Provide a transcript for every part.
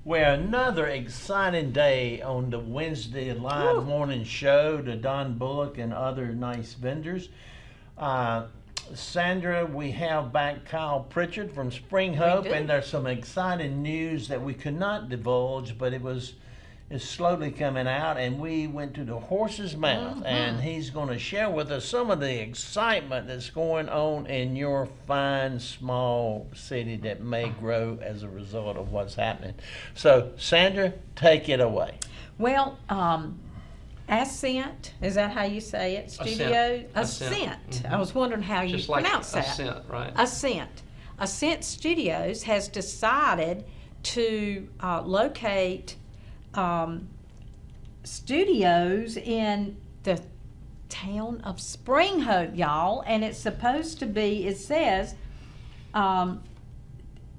Well, another exciting day on the Wednesday live morning show to Don Bullock and other nice vendors. Sandra, we have back Kyle Pritchard from Spring Hope, and there's some exciting news that we could not divulge, but it's slowly coming out, and we went to the horse's mouth, and he's going to share with us some of the excitement that's going on in your fine small city that may grow as a result of what's happening. So, Sandra, take it away. Well, Ascent, is that how you say it? Studio? Ascent. I was wondering how you pronounce that. Ascent, right? Ascent. Ascent Studios has decided to locate studios in the town of Spring Hope, y'all, and it's supposed to be, it says,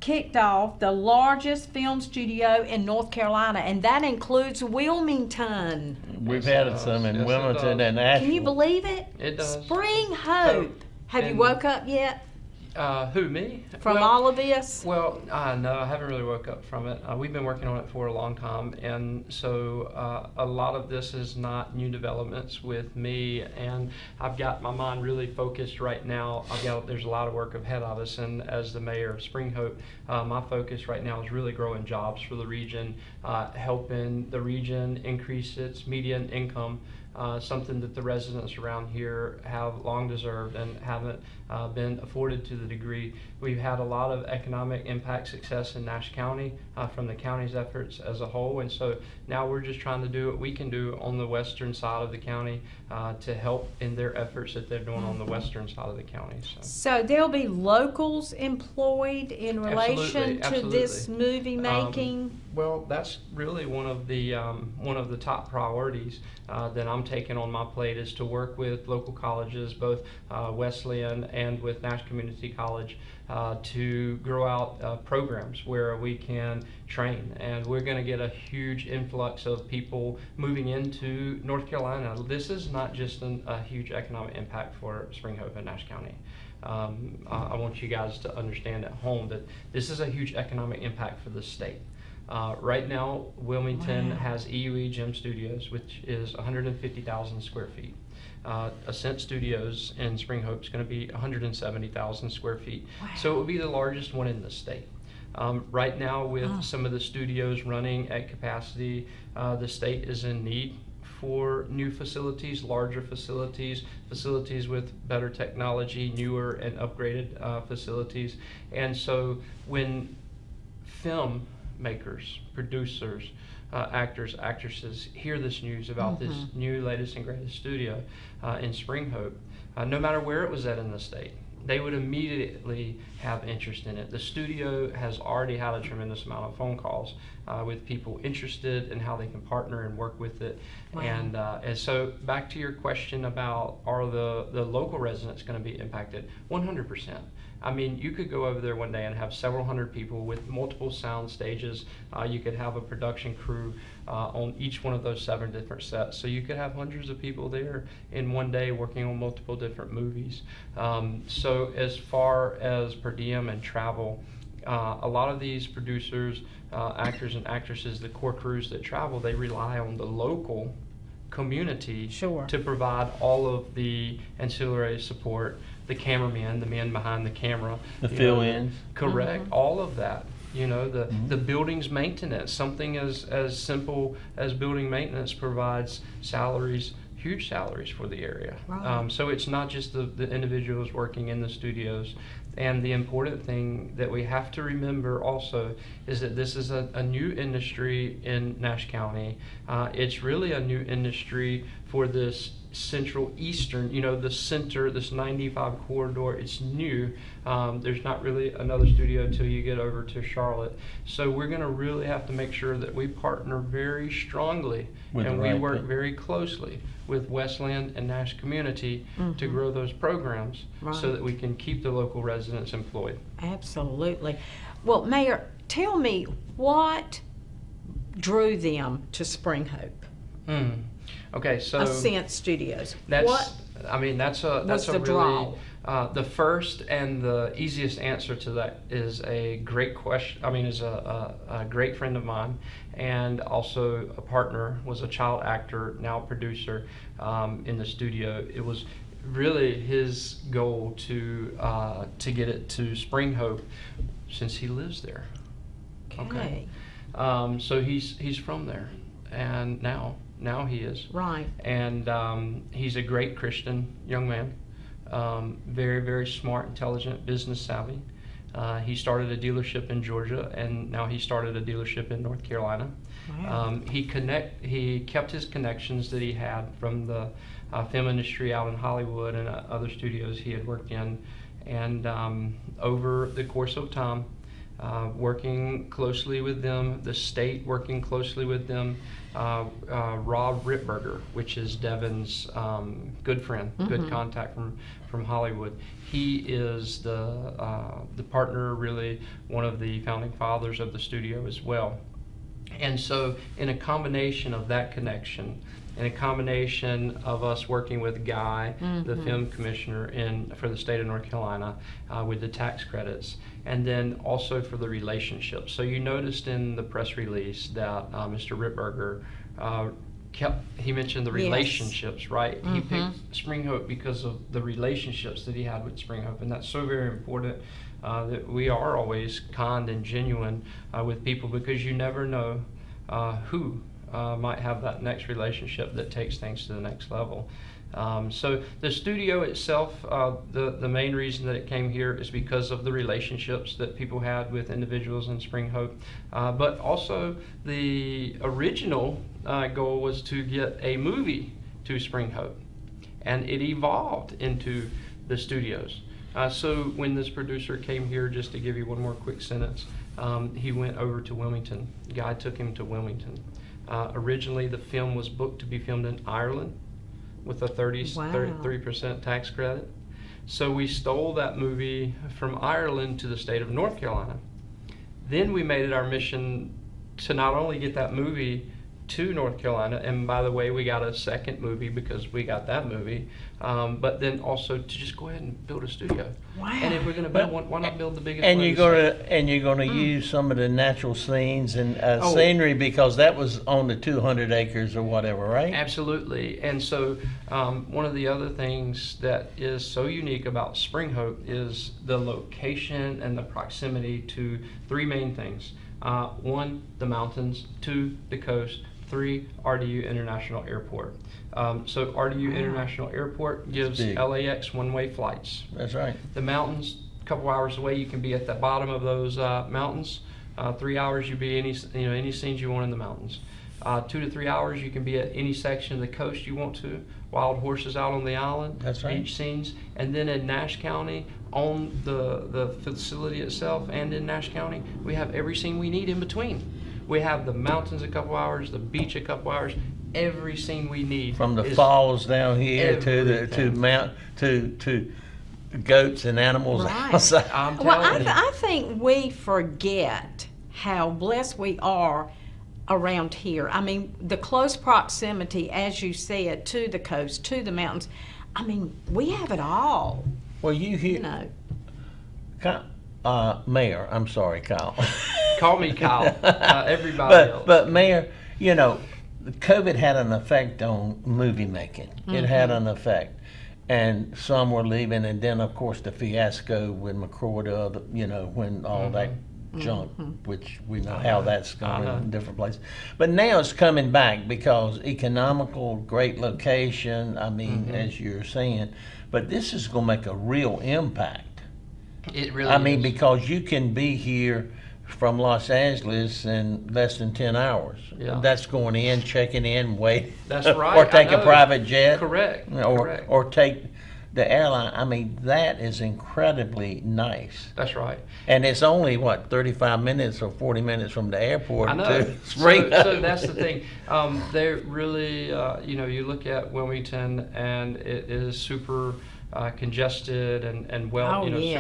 kicked off the largest film studio in North Carolina, and that includes Wilmington. We've had some in Wilmington and Asheville. Can you believe it? It does. Spring Hope. Have you woke up yet? Who, me? From all of this? Well, no, I haven't really woke up from it. We've been working on it for a long time, and so a lot of this is not new developments with me, and I've got my mind really focused right now. There's a lot of work ahead of us, and as the mayor of Spring Hope, my focus right now is really growing jobs for the region, helping the region increase its median income. Something that the residents around here have long deserved and haven't been afforded to the degree. We've had a lot of economic impact success in Nash County from the county's efforts as a whole, and so now we're just trying to do what we can do on the western side of the county to help in their efforts that they're doing on the western side of the county. So there'll be locals employed in relation to this movie making? Well, that's really one of the top priorities that I'm taking on my plate, is to work with local colleges, both Wesleyan and with Nash Community College, to grow out programs where we can train. And we're going to get a huge influx of people moving into North Carolina. This is not just a huge economic impact for Spring Hope and Nash County. I want you guys to understand at home that this is a huge economic impact for the state. Right now, Wilmington has EUE Gym Studios, which is 150,000 square feet. Ascent Studios in Spring Hope is going to be 170,000 square feet. So it will be the largest one in the state. Right now, with some of the studios running at capacity, the state is in need for new facilities, larger facilities, facilities with better technology, newer and upgraded facilities. And so when film makers, producers, actors, actresses hear this news about this new latest and greatest studio in Spring Hope, no matter where it was at in the state, they would immediately have interest in it. The studio has already had a tremendous amount of phone calls with people interested in how they can partner and work with it. And so back to your question about, are the local residents going to be impacted? 100%. I mean, you could go over there one day and have several hundred people with multiple sound stages. You could have a production crew on each one of those 7 different sets. So you could have hundreds of people there in one day working on multiple different movies. So as far as per diem and travel, a lot of these producers, actors and actresses, the core crews that travel, they rely on the local community to provide all of the ancillary support, the cameramen, the men behind the camera, the fill-ins, correct, all of that. You know, the building's maintenance, something as simple as building maintenance provides salaries, huge salaries for the area. So it's not just the individuals working in the studios. And the important thing that we have to remember also is that this is a new industry in Nash County. It's really a new industry for this central eastern, the center, this 95 corridor. It's new. There's not really another studio till you get over to Charlotte. So we're going to really have to make sure that we partner very strongly and we work very closely with Wesleyan and Nash Community to grow those programs so that we can keep the local residents employed. Absolutely. Well, Mayor, tell me what drew them to Spring Hope? Okay, so Ascent Studios. That's a really The first and the easiest answer to that is a great question. I mean, is a great friend of mine, and also a partner, was a child actor, now producer in the studio. It was really his goal to get it to Spring Hope, since he lives there. Okay. So he's from there, and now he is. Right. And he's a great Christian young man. Very, very smart, intelligent, business savvy. He started a dealership in Georgia, and now he started a dealership in North Carolina. Wow. He kept his connections that he had from the film industry out in Hollywood and other studios he had worked in. And over the course of time, working closely with them, the state working closely with them, Rob Rittberger, which is Devin's good friend, good contact from Hollywood. He is the partner, really one of the founding fathers of the studio as well. And so in a combination of that connection, and a combination of us working with Guy, the film commissioner for the state of North Carolina, with the tax credits, and then also for the relationships. So you noticed in the press release that Mr. Rittberger he mentioned the relationships, right? He picked Spring Hope because of the relationships that he had with Spring Hope, and that's so very important. That we are always kind and genuine with people, because you never know who might have that next relationship that takes things to the next level. So the studio itself, the main reason that it came here is because of the relationships that people had with individuals in Spring Hope. But also the original goal was to get a movie to Spring Hope, and it evolved into the studios. So when this producer came here, just to give you one more quick sentence, he went over to Wilmington. Guy took him to Wilmington. Originally, the film was booked to be filmed in Ireland with a 33% tax credit. So we stole that movie from Ireland to the state of North Carolina. Then we made it our mission to not only get that movie to North Carolina, and by the way, we got a second movie because we got that movie, but then also to just go ahead and build a studio. Wow. And if we're going to build one, why not build the biggest And one? you're gonna use some of the natural scenes and scenery, because that was on the 200 acres or whatever, right? Absolutely. And so one of the other things that is so unique about Spring Hope is the location and the proximity to three main things. One, the mountains. Two, the coast. Three, RDU International Airport. So RDU International Airport gives LAX one-way flights. That's right. The mountains, a couple hours away, you can be at the bottom of those mountains. 3 hours, you be any scenes you want in the mountains. 2 to 3 hours, you can be at any section of the coast you want to. Wild horses out on the island. That's right. Beach scenes. And then in Nash County, on the facility itself, and in Nash County, we have every scene we need in between. We have the mountains a couple hours, the beach a couple hours. Every scene we need. From the falls down here to goats and animals Right. outside. Well, I think we forget how blessed we are around here. I mean, the close proximity, as you said, to the coast, to the mountains. I mean, we have it all. Well, you hear, Mayor, I'm sorry, Kyle. Call me Kyle. Everybody else. But Mayor, COVID had an effect on movie making. It had an effect. And some were leaving, and then, of course, the fiasco with McCrory, when all that junk, which we know how that's going in different places. But now it's coming back because economical, great location, I mean, as you're saying. But this is going to make a real impact. It really I mean, is. because you can be here from Los Angeles in less than 10 hours. Yeah. That's going in, checking in, wait. That's right. Or take I a know. private jet. Correct. Correct. Or take the airline. I mean, that is incredibly nice. That's right. And it's only, 35 minutes or 40 minutes from the airport I know. to Spring. So that's the thing. They're really, you look at Wilmington, and it is super congested and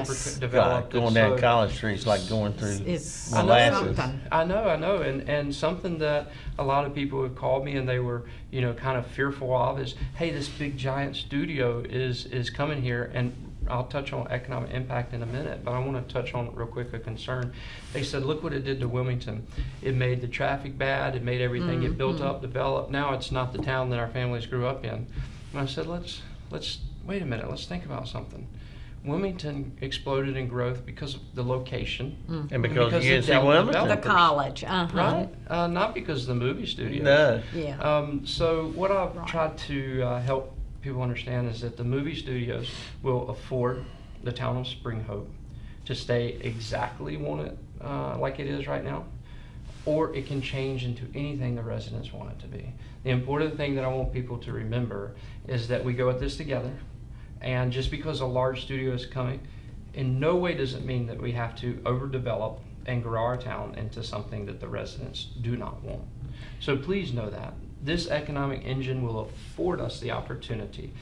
super developed. Going down College Street's like going through It's molasses. I know, and something that a lot of people have called me and they were, kind of fearful of is, hey, this big giant studio is coming here, and I'll touch on economic impact in a minute, but I want to touch on real quick a concern. They said, look what it did to Wilmington. It made the traffic bad. It made everything get built up, developed. Now it's not the town that our families grew up in. And I said, let's wait a minute. Let's think about something. Wilmington exploded in growth because of the location. And because of UNC Delta Wilmington. The developers. college, Right? Not because of the movie studio. No. Yeah. So what I've tried to help people understand is that the movie studios will afford the town of Spring Hope to stay exactly like it is right now, or it can change into anything the residents want it to be. The important thing that I want people to remember is that we go at this together, and just because a large studio is coming, in no way does it mean that we have to overdevelop and grow our town into something that the residents do not want. So please know that. This economic engine will afford us the opportunity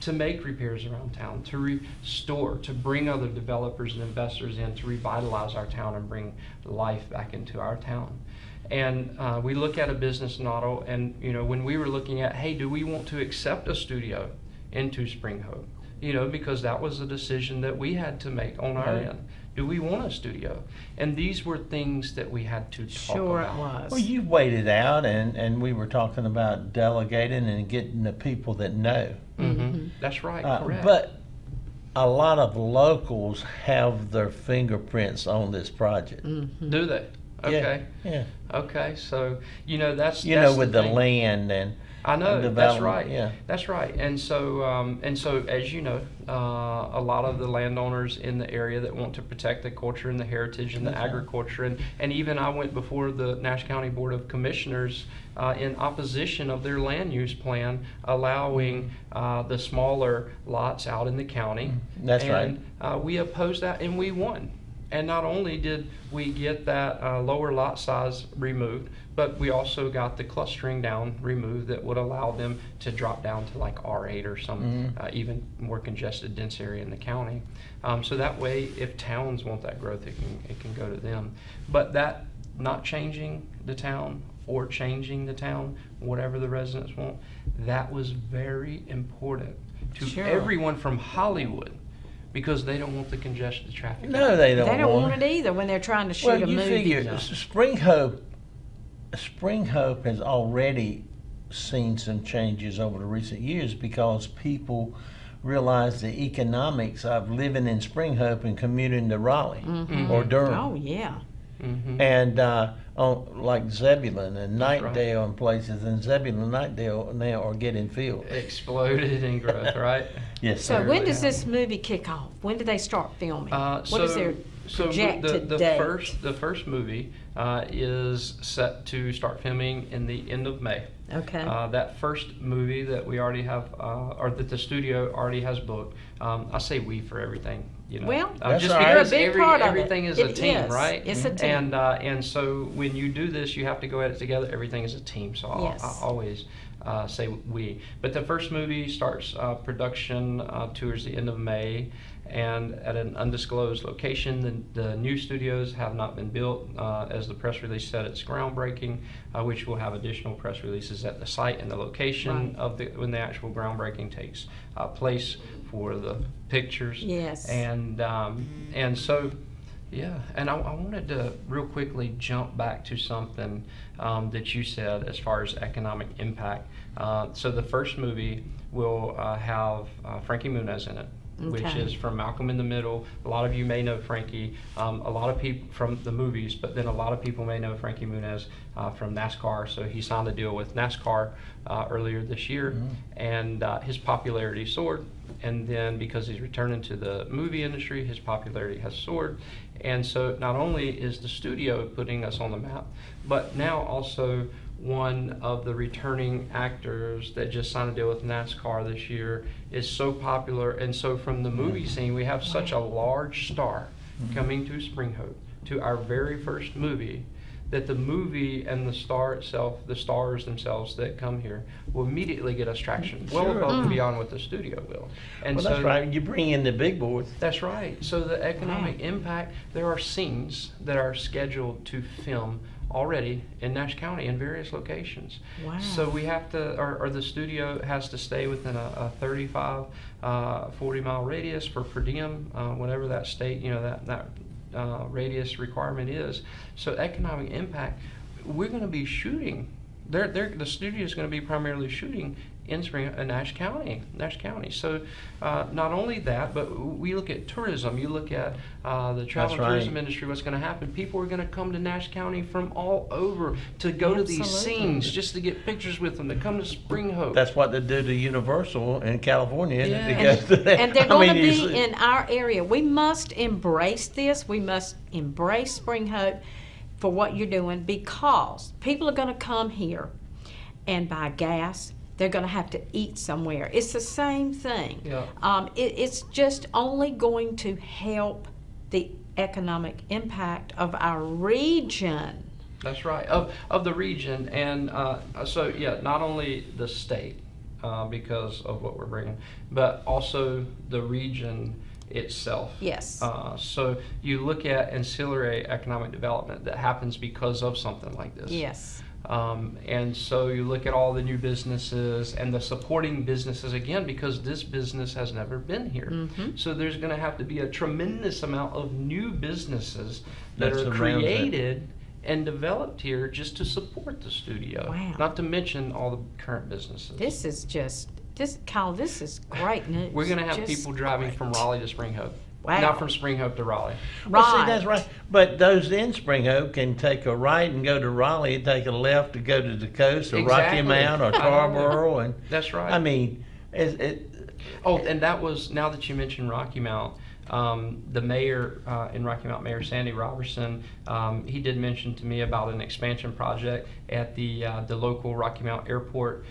to make repairs around town, to restore, to bring other developers and investors in, to revitalize our town and bring life back into our town. And we look at a business model, and when we were looking at, hey, do we want to accept a studio into Spring Hope? Because that was a decision that we had to make on our end. Do we want a studio? And these were things that we had to talk about. Sure it was. Well, you waited out, and we were talking about delegating and getting the people that know. That's right, correct. But a lot of locals have their fingerprints on this project. Do they? Okay. Yeah. Okay, so that's with the thing. land and I know, that's development, right. yeah. That's right. And so as you know, a lot of the landowners in the area that want to protect the culture and the heritage and the agriculture, and even I went before the Nash County Board of Commissioners in opposition of their land use plan, allowing the smaller lots out in the county. That's and, we opposed that, and we won. And not only did we get that lower lot size removed, but we also got the clustering down removed that would allow them to drop down to like R8 or some even more congested, dense area in the county. So that way, if towns want that growth, it can go to them. But that not changing the town or changing the town, whatever the residents want, that was very important to everyone from Hollywood. Because they don't want the congestion, the traffic. No, they don't. They don't want it either when they're trying to shoot a movie. Well, you figure Spring Hope has already seen some changes over the recent years because people realize the economics of living in Spring Hope and commuting to Raleigh or Durham. Oh, yeah. And like Zebulon and Knightdale and places, and Zebulon and Knightdale now are getting filled. Exploded in growth, right? Yes, So sir. when does this movie kick off? When do they start filming? What is their projected the date? first movie is set to start filming in the end of May. Okay. That first movie that we already have, or that the studio already has booked, I say we for everything. Well, That's just all right. because You're a big part of everything it. is a It team, is. right? It's a team. And so when you do this, you have to go at it together. Everything is a team. So Yes. I always say we. But the first movie starts production towards the end of May, and at an undisclosed location. The new studios have not been built. As the press release said, it's groundbreaking, which will have additional press releases at the site and the location of when the actual groundbreaking takes place for the pictures. Yes. And so, yeah. And I wanted to real quickly jump back to something that you said as far as economic impact. So the first movie will have Frankie Muniz in it. Which is from Malcolm in the Middle. A lot of you may know Frankie. A lot of people from the movies, but then a lot of people may know Frankie Muniz from NASCAR. So he signed a deal with NASCAR earlier this year, and his popularity soared. And then because he's returning to the movie industry, his popularity has soared. And so not only is the studio putting us on the map, but now also one of the returning actors that just signed a deal with NASCAR this year is so popular. And so from the movie scene, we have such a large star coming to Spring Hope, to our very first movie, that the movie and the star itself, the stars themselves that come here, will immediately get us traction, well above and beyond what the studio will. And Well, so that's right. You bring in the big boys. that's right. So the economic impact, there are scenes that are scheduled to film already in Nash County in various locations. Wow. So we have to, or the studio has to stay within a 35, 40-mile radius for per diem, whatever that state, that radius requirement is. So economic impact, we're going to be shooting. The studio is going to be primarily shooting in Nash County. So not only that, but we look at tourism. You look at the travel and tourism industry, what's going to happen. People are going to come to Nash County from all over to go to these scenes, just to get pictures with them, to come to Spring Hope. That's what they do to Universal in California. Yeah. And they're going to be in our area. We must embrace this. We must embrace Spring Hope for what you're doing, because people are going to come here and buy gas. They're going to have to eat somewhere. It's the same thing. Yeah. It's just only going to help the economic impact of our region. That's right, of the region. And so, yeah, not only the state, because of what we're bringing, but also the region itself. Yes. So you look at ancillary economic development that happens because of something like this. Yes. And so you look at all the new businesses and the supporting businesses, again, because this business has never been here. Mm-hmm. So there's going to have to be a tremendous amount of new businesses that That's are around created and developed here just to support the studio. Wow. Not to mention all the current businesses. This is just, Kyle, this is great news. We're going to have Just people driving great. from Raleigh to Spring Hope. Wow. Not from Spring Hope to Raleigh. Well, see, Right. that's right. But those in Spring Hope can take a right and go to Raleigh, and take a left to go to the coast, or Rocky Exactly. Mount, or Tarboro, and That's right. I mean, Oh, and that was, now that you mentioned Rocky Mount, the mayor in Rocky Mount, Mayor Sandy Robertson, he did mention to me about an expansion project at the local Rocky Mount Airport.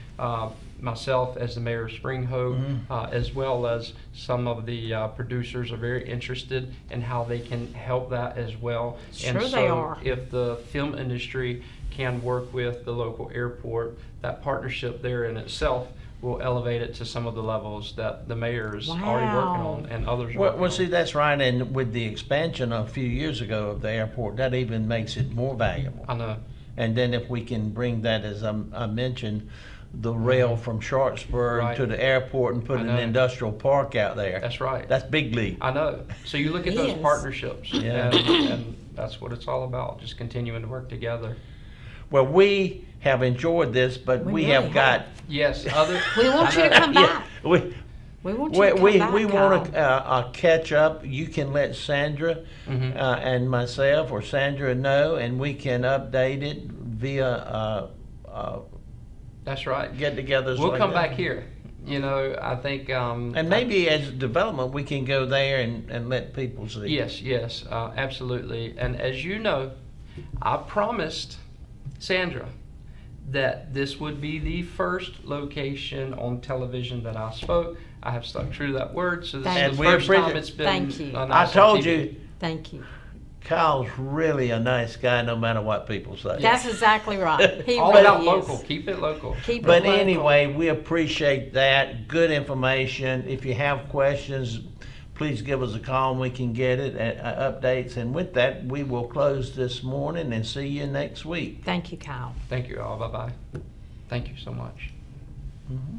Myself, as the mayor of Spring Hope, as well as some of the producers, are very interested in how they can help that as well. Sure, and so they are. If the film industry can work with the local airport, that partnership there in itself will elevate it to some of the levels that the mayor is already working Wow. on, and others are well, working well, on. see, that's right. And with the expansion a few years ago of the airport, that even makes it more valuable. I know. And then if we can bring that, as I mentioned, the rail from Sharpsburg Right. to the airport and put I an know. industrial park out there. That's right. That's big league. I know. So you look at those Yes. partnerships, Yeah. and that's what it's all about, just continuing to work together. Well, we have enjoyed this, but We we really have got. Yes, We want you to come Yeah, back. we We want you to come we back, want Kyle. to catch up. You can let Sandra Mhm. and myself, or Sandra, know, and we can update it via That's right. get-togethers. We'll like come that. back here. I think. And maybe as development, we can go there and let people see. Yes, absolutely. And as you know, I promised Sandra that this would be the first location on television that I spoke. I have stuck true to that word, so this Thank is you. the first And we time appreciate- it's been Thank you. announced I on told TV. you, Thank you. Kyle's really a nice guy, no matter what people say. That's exactly right. He All really about is. local. Keep it local. Keep it But local. anyway, we appreciate that. Good information. If you have questions, please give us a call and we can get it, updates. And with that, we will close this morning and see you next week. Thank you, Kyle. Thank you all. Bye-bye. Thank you so much. Mhm.